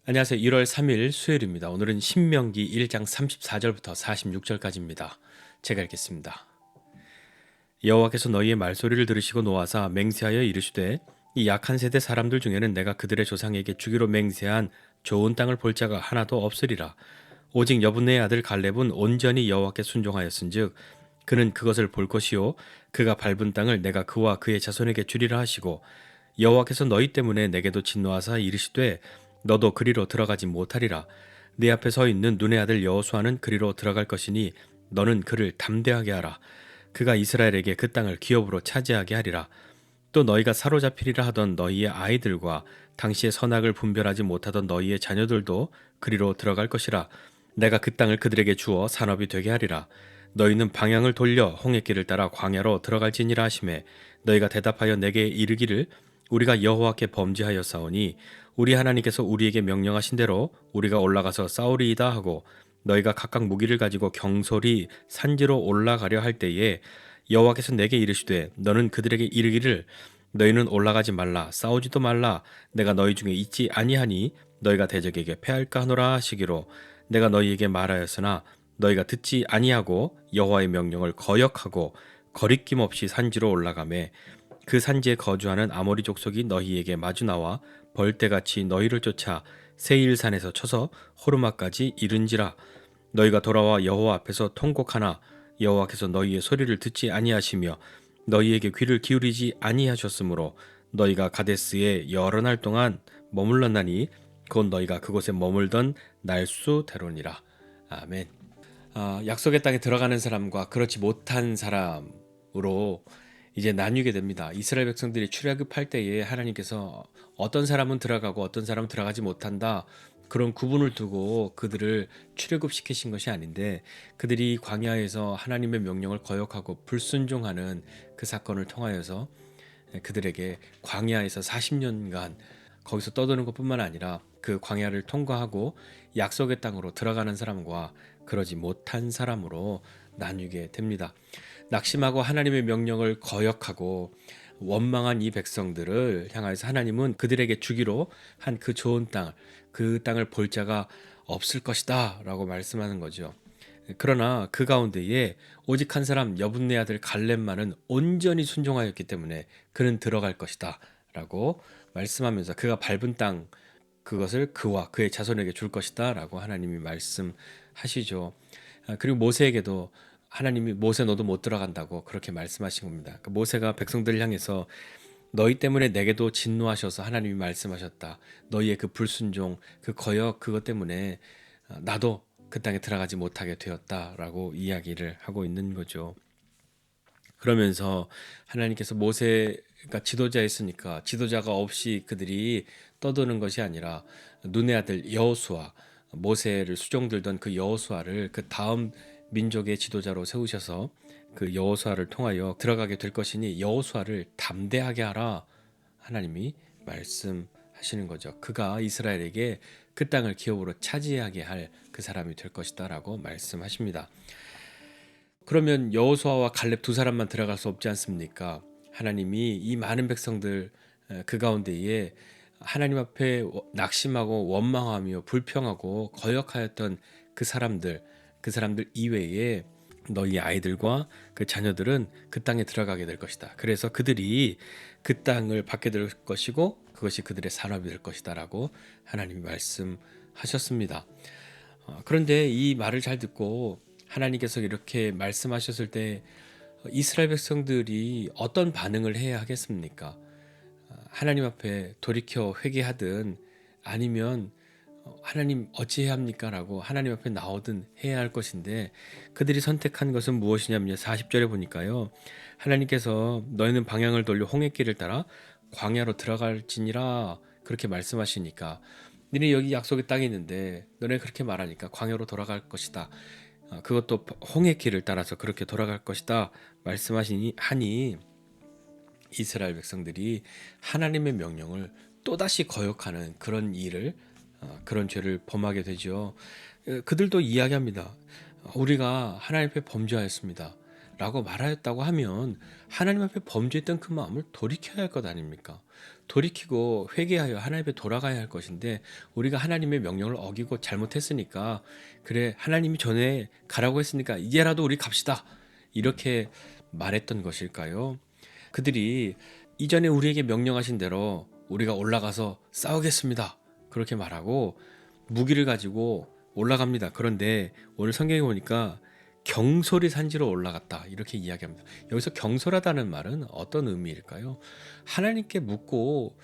안녕하세요. 1월 3일 수요일입니다. 오늘은 신명기 1장 34절부터 46절까지입니다. 제가 읽겠습니다. 여호와께서 너희의 말소리를 들으시고 노하사 맹세하여 이르시되 이 약한 세대 사람들 중에는 내가 그들의 조상에게 주기로 맹세한 좋은 땅을 볼 자가 하나도 없으리라. 오직 여분네의 아들 갈렙은 온전히 여호와께 순종하였은즉 그는 그것을 볼 것이요 그가 밟은 땅을 내가 그와 그의 자손에게 주리라 하시고 여호와께서 너희 때문에 내게도 진노하사 이르시되 너도 그리로 들어가지 못하리라. 네 앞에 서 있는 눈의 아들 여호수아는 그리로 들어갈 것이니 너는 그를 담대하게 하라. 그가 이스라엘에게 그 땅을 기업으로 차지하게 하리라. 또 너희가 사로잡히리라 하던 너희의 아이들과 당시의 선악을 분별하지 못하던 너희의 자녀들도 그리로 들어갈 것이라. 내가 그 땅을 그들에게 주어 산업이 되게 하리라. 너희는 방향을 돌려 홍해길을 따라 광야로 들어갈지니라 하시매 너희가 대답하여 내게 이르기를 우리가 여호와께 범죄하였사오니 우리 하나님께서 우리에게 명령하신 대로 우리가 올라가서 싸우리이다 하고 너희가 각각 무기를 가지고 경솔히 산지로 올라가려 할 때에 여호와께서 내게 이르시되 너는 그들에게 이르기를 너희는 올라가지 말라 싸우지도 말라 내가 너희 중에 있지 아니하니 너희가 대적에게 패할까 하노라 하시기로 내가 너희에게 말하였으나 너희가 듣지 아니하고 여호와의 명령을 거역하고 거리낌 없이 산지로 올라가매 그 산지에 거주하는 아모리 족속이 너희에게 마주 나와 벌떼같이 너희를 쫓아 세일산에서 쳐서 호르마까지 이른지라. 너희가 돌아와 여호와 앞에서 통곡하나 여호와께서 너희의 소리를 듣지 아니하시며 너희에게 귀를 기울이지 아니하셨으므로 너희가 가데스에 여러 날 동안 머물렀나니 곧 너희가 그곳에 머물던 날수대로니라. 아멘. 약속의 땅에 들어가는 사람과 그렇지 못한 사람으로 이제 나뉘게 됩니다. 이스라엘 백성들이 출애굽할 때에 하나님께서 어떤 사람은 들어가고 어떤 사람은 들어가지 못한다. 그런 구분을 두고 그들을 출애굽시키신 것이 아닌데 그들이 광야에서 하나님의 명령을 거역하고 불순종하는 그 사건을 통하여서 그들에게 광야에서 40년간 거기서 떠도는 것뿐만 아니라 그 광야를 통과하고 약속의 땅으로 들어가는 사람과 그러지 못한 사람으로 나뉘게 됩니다. 낙심하고 하나님의 명령을 거역하고 원망한 이 백성들을 향하여서 하나님은 그들에게 주기로 한 그 좋은 땅, 그 땅을 볼 자가 없을 것이다 라고 말씀하는 거죠. 그러나 그 가운데에 오직 한 사람 여분네 아들 갈렙만은 온전히 순종하였기 때문에 그는 들어갈 것이다 라고 말씀하면서 그가 밟은 땅 그것을 그와 그의 자손에게 줄 것이다 라고 하나님이 말씀하시죠. 그리고 모세에게도 하나님이 모세 너도 못 들어간다고 그렇게 말씀하신 겁니다. 모세가 백성들을 향해서 너희 때문에 내게도 진노하셔서 하나님이 말씀하셨다. 너희의 그 불순종, 그 거역 그것 때문에 나도 그 땅에 들어가지 못하게 되었다라고 이야기를 하고 있는 거죠. 그러면서 하나님께서 모세가 지도자였으니까 지도자가 없이 그들이 떠도는 것이 아니라 눈의 아들 여호수아 모세를 수종들던 그 여호수아를 그 다음 민족의 지도자로 세우셔서 그 여호수아를 통하여 들어가게 될 것이니 여호수아를 담대하게 하라 하나님이 말씀하시는 거죠. 그가 이스라엘에게 그 땅을 기업으로 차지하게 할 그 사람이 될 것이다라고 말씀하십니다. 그러면 여호수아와 갈렙 두 사람만 들어갈 수 없지 않습니까? 하나님이 이 많은 백성들 그 가운데에 하나님 앞에 낙심하고 원망하며 불평하고 거역하였던 그 사람들 이외에 너희 아이들과 그 자녀들은 그 땅에 들어가게 될 것이다. 그래서 그들이 그 땅을 받게 될 것이고 그것이 그들의 산업이 될 것이다라고 하나님이 말씀하셨습니다. 그런데 이 말을 잘 듣고 하나님께서 이렇게 말씀하셨을 때 이스라엘 백성들이 어떤 반응을 해야 하겠습니까? 하나님 앞에 돌이켜 회개하든 아니면 하나님 어찌해야 합니까? 라고 하나님 앞에 나오든 해야 할 것인데 그들이 선택한 것은 무엇이냐면 40절에 보니까요. 하나님께서 너희는 방향을 돌려 홍해길을 따라 광야로 들어갈지니라 그렇게 말씀하시니까 너네 여기 약속의 땅이 있는데 너네 그렇게 말하니까 광야로 돌아갈 것이다. 그것도 홍해길을 따라서 그렇게 돌아갈 것이다 말씀하시니 하니 이스라엘 백성들이 하나님의 명령을 또다시 거역하는 그런 일을 그런 죄를 범하게 되죠. 그들도 이야기합니다. 우리가 하나님 앞에 범죄하였습니다. 라고 말하였다고 하면 하나님 앞에 범죄했던 그 마음을 돌이켜야 할 것 아닙니까? 돌이키고 회개하여 하나님 앞에 돌아가야 할 것인데 우리가 하나님의 명령을 어기고 잘못했으니까 그래 하나님이 전에 가라고 했으니까 이제라도 우리 갑시다. 이렇게 말했던 것일까요? 그들이 이전에 우리에게 명령하신 대로 우리가 올라가서 싸우겠습니다. 그렇게 말하고 무기를 가지고 올라갑니다. 그런데 오늘 성경에 보니까 경솔이 산지로 올라갔다 이렇게 이야기합니다. 여기서 경솔하다는 말은 어떤 의미일까요? 하나님께 묻고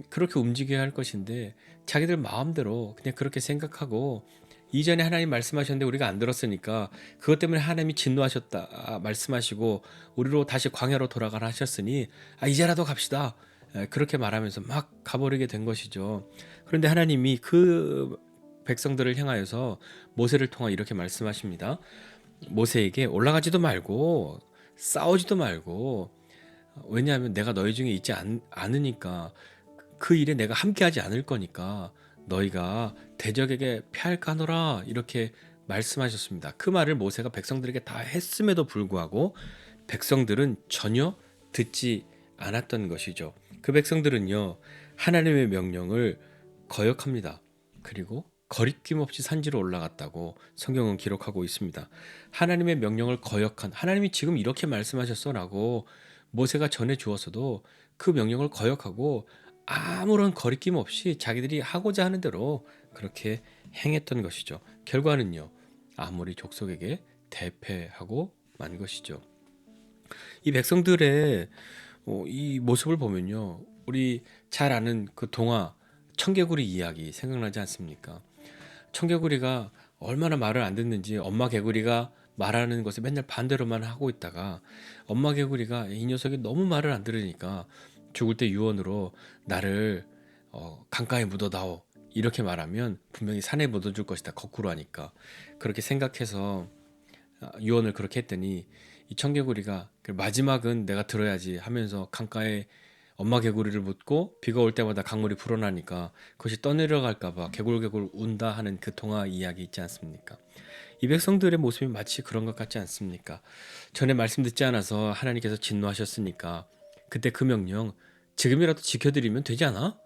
그렇게 움직여야 할 것인데 자기들 마음대로 그냥 그렇게 생각하고 이전에 하나님 말씀하셨는데 우리가 안 들었으니까 그것 때문에 하나님이 진노하셨다 말씀하시고 우리로 다시 광야로 돌아가라 하셨으니 이제라도 갑시다. 그렇게 말하면서 막 가버리게 된 것이죠. 그런데 하나님이 그 백성들을 향하여서 모세를 통하 이렇게 말씀하십니다. 모세에게 올라가지도 말고 싸우지도 말고 왜냐하면 내가 너희 중에 있지 않으니까 그 일에 내가 함께하지 않을 거니까 너희가 대적에게 패할까노라 이렇게 말씀하셨습니다. 그 말을 모세가 백성들에게 다 했음에도 불구하고 백성들은 전혀 듣지 않았던 것이죠. 그 백성들은요 하나님의 명령을 거역합니다. 그리고 거리낌 없이 산지로 올라갔다고 성경은 기록하고 있습니다. 하나님의 명령을 거역한 하나님이 지금 이렇게 말씀하셨어라고 모세가 전해 주었어도 그 명령을 거역하고 아무런 거리낌 없이 자기들이 하고자 하는 대로 그렇게 행했던 것이죠. 결과는요 아모리 족속에게 대패하고 만 것이죠. 이 백성들의 이 모습을 보면요 우리 잘 아는 그 동화 청개구리 이야기 생각나지 않습니까? 청개구리가 얼마나 말을 안 듣는지 엄마 개구리가 말하는 것에 맨날 반대로만 하고 있다가 엄마 개구리가 이 녀석이 너무 말을 안 들으니까 죽을 때 유언으로 나를 강가에 묻어다오 이렇게 말하면 분명히 산에 묻어줄 것이다 거꾸로 하니까 그렇게 생각해서 유언을 그렇게 했더니 이 청개구리가 마지막은 내가 들어야지 하면서 강가에 엄마 개구리를 묻고 비가 올 때마다 강물이 불어나니까 그것이 떠내려갈까봐 개굴개굴 운다 하는 그 동화 이야기 있지 않습니까? 이 백성들의 모습이 마치 그런 것 같지 않습니까? 전에 말씀 듣지 않아서 하나님께서 진노하셨으니까 그때 그 명령 지금이라도 지켜드리면 되지 않아?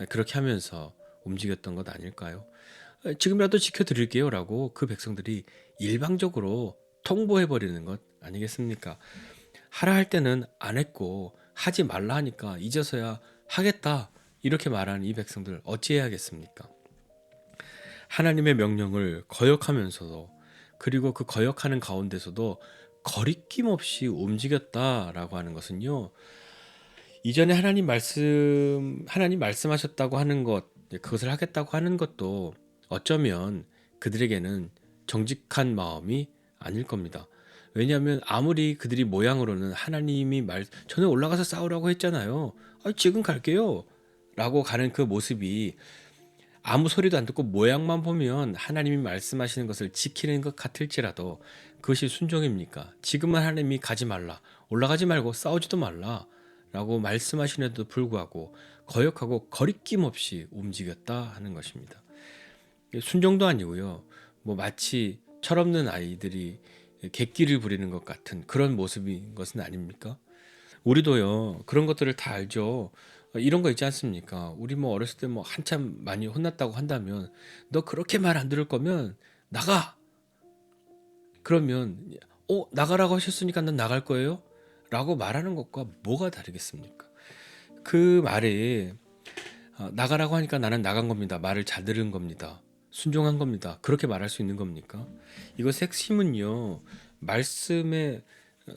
그렇게 하면서 움직였던 것 아닐까요? 지금이라도 지켜드릴게요 라고 그 백성들이 일방적으로 통보해버리는 것 아니겠습니까? 하라 할 때는 안 했고 하지 말라 하니까 이제서야 하겠다 이렇게 말하는 이 백성들 어찌해야겠습니까? 하나님의 명령을 거역하면서도 그리고 그 거역하는 가운데서도 거리낌 없이 움직였다라고 하는 것은요. 이전에 하나님 말씀하셨다고 하는 것, 그것을 하겠다고 하는 것도 어쩌면 그들에게는 정직한 마음이 아닐 겁니다. 왜냐하면 아무리 그들이 모양으로는 하나님이 전에 올라가서 싸우라고 했잖아요. 지금 갈게요. 라고 가는 그 모습이 아무 소리도 안 듣고 모양만 보면 하나님이 말씀하시는 것을 지키는 것 같을지라도 그것이 순종입니까? 지금은 하나님이 가지 말라. 올라가지 말고 싸우지도 말라. 라고 말씀하시는데도 불구하고 거역하고 거리낌 없이 움직였다 하는 것입니다. 순종도 아니고요. 마치 철없는 아이들이 객기를 부리는 것 같은 그런 모습인 것은 아닙니까? 우리도요 그런 것들을 다 알죠. 이런 거 있지 않습니까? 우리 어렸을 때 한참 많이 혼났다고 한다면 너 그렇게 말 안 들을 거면 나가. 그러면 나가라고 하셨으니까 난 나갈 거예요. 라고 말하는 것과 뭐가 다르겠습니까? 그 말이 나가라고 하니까 나는 나간 겁니다. 말을 잘 들은 겁니다. 순종한 겁니다. 그렇게 말할 수 있는 겁니까? 이것의 핵심은요. 말씀에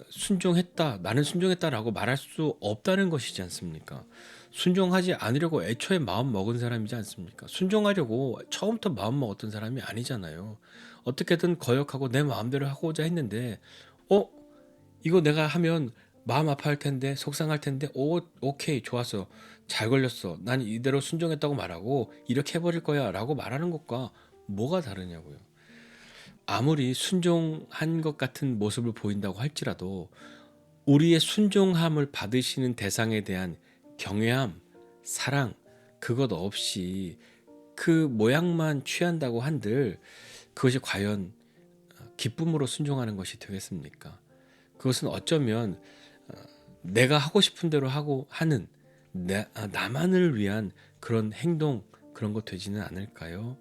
순종했다. 나는 순종했다라고 말할 수 없다는 것이지 않습니까? 순종하지 않으려고 애초에 마음 먹은 사람이지 않습니까? 순종하려고 처음부터 마음 먹었던 사람이 아니잖아요. 어떻게든 거역하고 내 마음대로 하고자 했는데 이거 내가 하면 마음 아파할 텐데 속상할 텐데 오케이 좋았어 잘 걸렸어 난 이대로 순종했다고 말하고 이렇게 해버릴 거야 라고 말하는 것과 뭐가 다르냐고요. 아무리 순종한 것 같은 모습을 보인다고 할지라도 우리의 순종함을 받으시는 대상에 대한 경외함, 사랑 그것 없이 그 모양만 취한다고 한들 그것이 과연 기쁨으로 순종하는 것이 되겠습니까? 그것은 어쩌면 내가 하고 싶은 대로 하고 하는 나만을 위한 그런 행동, 그런 것 되지는 않을까요?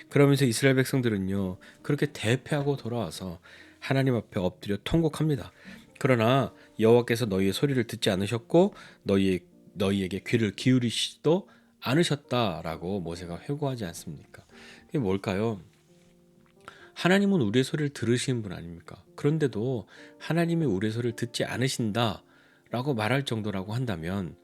그러면서 이스라엘 백성들은요, 그렇게 대패하고 돌아와서 하나님 앞에 엎드려 통곡합니다. 그러나 여호와께서 너희의 소리를 듣지 않으셨고 너희에게 귀를 기울이시지도 않으셨다라고 모세가 회고하지 않습니까? 이게 뭘까요? 하나님은 우리의 소리를 들으시는 분 아닙니까? 그런데도 하나님이 우리의 소리를 듣지 않으신다라고 말할 정도라고 한다면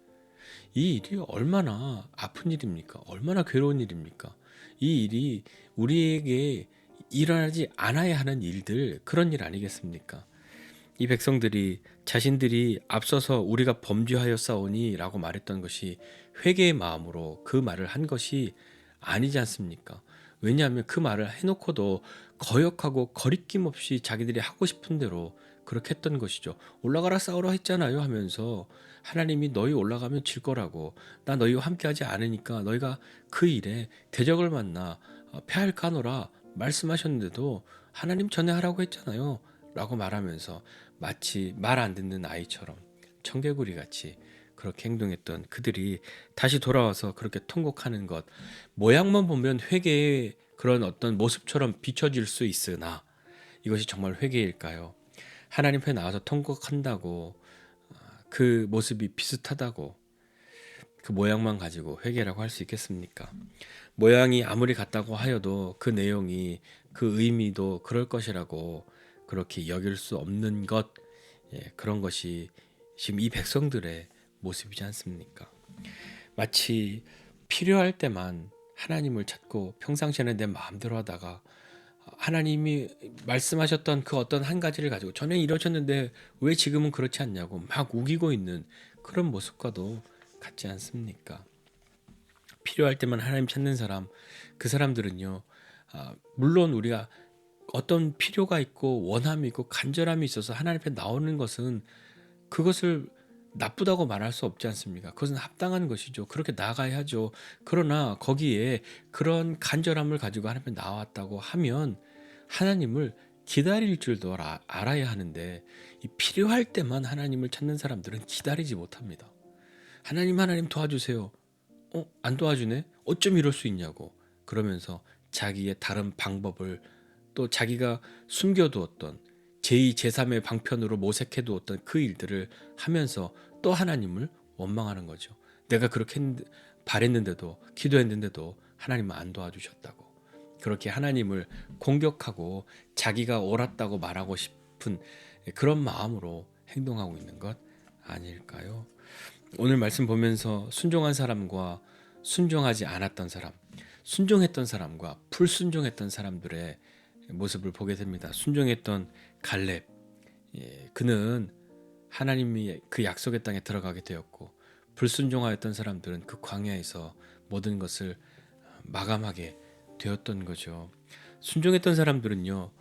이 일이 얼마나 아픈 일입니까? 얼마나 괴로운 일입니까? 이 일이 우리에게 일어나지 않아야 하는 일들, 그런 일 아니겠습니까? 이 백성들이 자신들이 앞서서 우리가 범죄하였사오니 라고 말했던 것이 회개의 마음으로 그 말을 한 것이 아니지 않습니까? 왜냐하면 그 말을 해놓고도 거역하고 거리낌 없이 자기들이 하고 싶은 대로 그렇게 했던 것이죠. 올라가라 싸우라 했잖아요 하면서 하나님이 너희 올라가면 질 거라고, 나 너희와 함께하지 않으니까 너희가 그 일에 대적을 만나 패할까 하노라 말씀하셨는데도 하나님 전에 하라고 했잖아요 라고 말하면서 마치 말 안 듣는 아이처럼 청개구리 같이 그렇게 행동했던 그들이 다시 돌아와서 그렇게 통곡하는 것, 모양만 보면 회개의 그런 어떤 모습처럼 비춰질 수 있으나 이것이 정말 회개일까요? 하나님 앞에 나와서 통곡한다고 그 모습이 비슷하다고 그 모양만 가지고 회개라고 할 수 있겠습니까? 모양이 아무리 같다고 하여도 그 내용이, 그 의미도 그럴 것이라고 그렇게 여길 수 없는 것, 그런 것이 지금 이 백성들의 모습이지 않습니까? 마치 필요할 때만 하나님을 찾고 평상시에는 내 마음대로 하다가 하나님이 말씀하셨던 그 어떤 한 가지를 가지고 전에 이러셨는데 왜 지금은 그렇지 않냐고 막 우기고 있는 그런 모습과도 같지 않습니까? 필요할 때만 하나님 찾는 사람, 그 사람들은요, 물론 우리가 어떤 필요가 있고 원함이 있고 간절함이 있어서 하나님 앞에 나오는 것은 그것을 나쁘다고 말할 수 없지 않습니까? 그것은 합당한 것이죠. 그렇게 나아가야 하죠. 그러나 거기에 그런 간절함을 가지고 하나님 앞에 나왔다고 하면 하나님을 기다릴 줄도 알아야 하는데, 이 필요할 때만 하나님을 찾는 사람들은 기다리지 못합니다. 하나님 도와주세요. 안 도와주네? 어쩜 이럴 수 있냐고. 그러면서 자기의 다른 방법을, 또 자기가 숨겨두었던 제2, 제3의 방편으로 모색해두었던 그 일들을 하면서 또 하나님을 원망하는 거죠. 내가 그렇게 바랬는데도, 기도했는데도 하나님은 안 도와주셨다고. 그렇게 하나님을 공격하고 자기가 옳았다고 말하고 싶은 그런 마음으로 행동하고 있는 것 아닐까요? 오늘 말씀 보면서 순종한 사람과 순종하지 않았던 사람, 순종했던 사람과 불순종했던 사람들의 모습을 보게 됩니다. 순종했던 갈렙, 그는 하나님이 그 약속의 땅에 들어가게 되었고, 불순종하였던 사람들은 그 광야에서 모든 것을 마감하게 되었던 거죠. 순종했던 사람들은요,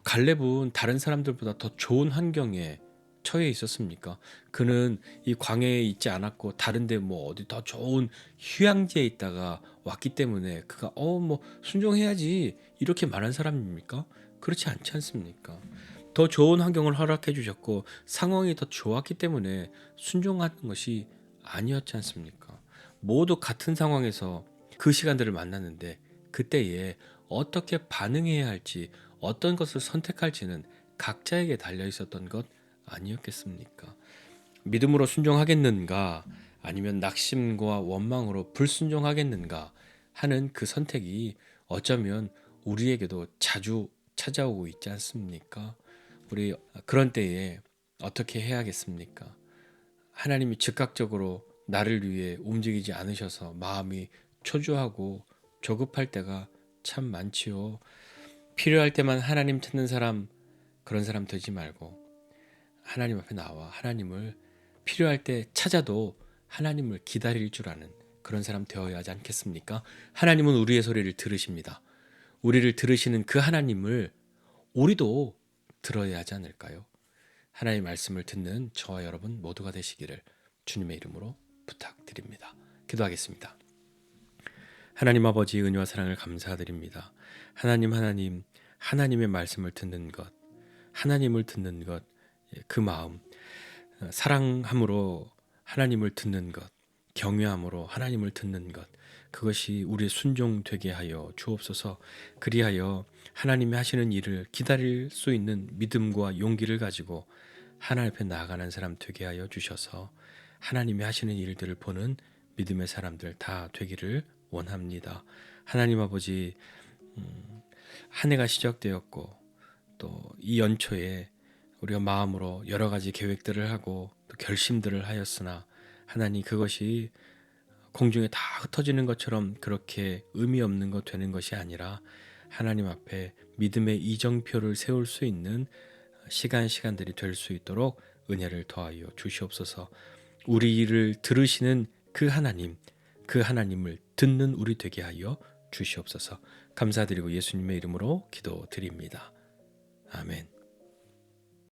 갈렙은 다른 사람들보다 더 좋은 환경에 처해 있었습니까? 그는 이 광야에 있지 않았고 다른데 어디 더 좋은 휴양지에 있다가 왔기 때문에 그가 순종해야지 이렇게 말한 사람입니까? 그렇지 않지 않습니까? 더 좋은 환경을 허락해 주셨고 상황이 더 좋았기 때문에 순종하는 것이 아니었지 않습니까? 모두 같은 상황에서 그 시간들을 만났는데 그때에 어떻게 반응해야 할지, 어떤 것을 선택할지는 각자에게 달려 있었던 것 아니었겠습니까? 믿음으로 순종하겠는가, 아니면 낙심과 원망으로 불순종하겠는가 하는 그 선택이 어쩌면 우리에게도 자주 찾아오고 있지 않습니까? 우리 그런 때에 어떻게 해야겠습니까? 하나님이 즉각적으로 나를 위해 움직이지 않으셔서 마음이 초조하고 조급할 때가 참 많지요. 필요할 때만 하나님 찾는 사람, 그런 사람 되지 말고 하나님 앞에 나와 하나님을 필요할 때 찾아도 하나님을 기다릴 줄 아는 그런 사람 되어야 하지 않겠습니까? 하나님은 우리의 소리를 들으십니다. 우리를 들으시는 그 하나님을 우리도 들어야 하지 않을까요? 하나님의 말씀을 듣는 저와 여러분 모두가 되시기를 주님의 이름으로 부탁드립니다. 기도하겠습니다. 하나님 아버지, 은혜와 사랑을 감사드립니다. 하나님의 말씀을 듣는 것, 하나님을 듣는 것, 그 마음, 사랑함으로 하나님을 듣는 것, 경외함으로 하나님을 듣는 것, 그것이 우리의 순종되게 하여 주옵소서. 그리하여 하나님이 하시는 일을 기다릴 수 있는 믿음과 용기를 가지고 하나님 앞에 나아가는 사람 되게 하여 주셔서 하나님이 하시는 일들을 보는 믿음의 사람들 다 되기를 원합니다. 하나님 아버지, 한 해가 시작되었고 또 이 연초에 우리가 마음으로 여러 가지 계획들을 하고 또 결심들을 하였으나 하나님, 그것이 공중에 다 흩어지는 것처럼 그렇게 의미 없는 것 되는 것이 아니라 하나님 앞에 믿음의 이정표를 세울 수 있는 시간들이 될 수 있도록 은혜를 더하여 주시옵소서. 우리를 들으시는 그 하나님, 그 하나님을 듣는 우리 되게 하여 주시옵소서. 감사드리고 예수님의 이름으로 기도드립니다. 아멘.